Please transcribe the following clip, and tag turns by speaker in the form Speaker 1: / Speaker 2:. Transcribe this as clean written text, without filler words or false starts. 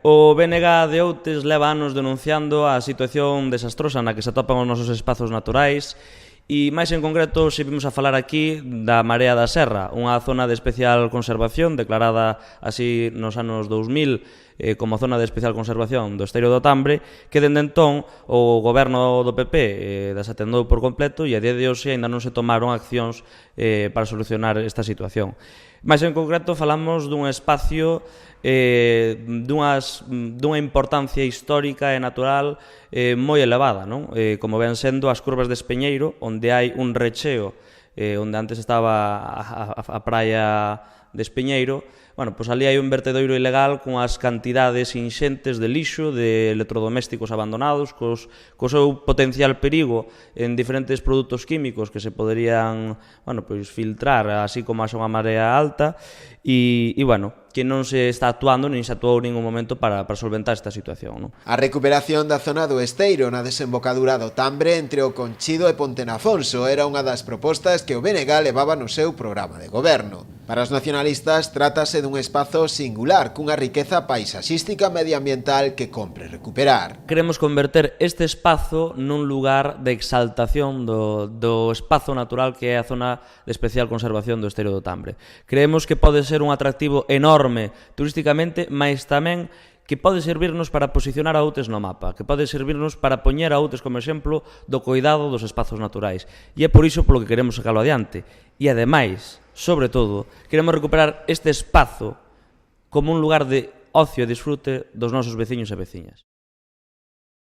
Speaker 1: O BNG de Outes leva anos denunciando a situación desastrosa na que se atopan os nosos espazos naturais e, máis en concreto, se vimos a falar aquí da Marea da Serra, unha zona de especial conservación declarada así nos anos 2000 como zona de especial conservación do Esteiro do Tambre, que dende entón o goberno do PP desatendou por completo e a día de hoxe ainda non se tomaron accións para solucionar esta situación. Mais en concreto falamos dun espacio dunha importancia histórica e natural moi elevada, non? Como ven sendo as curvas de Espeñeiro, onde hai un recheo onde antes estaba a praia de Espeñeiro. Bueno, pois ali hai un vertedoiro ilegal con as cantidades inxentes de lixo, de electrodomésticos abandonados, co seu potencial perigo en diferentes produtos químicos que se poderían, bueno, pois filtrar, así como a unha marea alta, e bueno, que non se está actuando nin se actuou en ningún momento para solventar esta situación, non?
Speaker 2: A recuperación da zona do Esteiro na desembocadura do Tambre entre o Conchido e Pontenafonso era unha das propostas que o BNG levaba no seu programa de goberno. Para os nacionalistas trátase dun espazo singular cunha riqueza paisaxística medioambiental que compre recuperar.
Speaker 1: Queremos converter este espazo nun lugar de exaltación do espazo natural que é a zona de especial conservación do Esteiro do Tambre. Creemos que pode ser un atractivo enorme turísticamente, mas tamén que pode servirnos para posicionar a Outes no mapa, que pode servirnos para poñer a Outes como exemplo do cuidado dos espazos naturais. E é por iso polo que queremos sacalo adiante. E ademais, sobre todo, queremos recuperar este espazo como un lugar de ocio e disfrute dos nosos veciños e veciñas.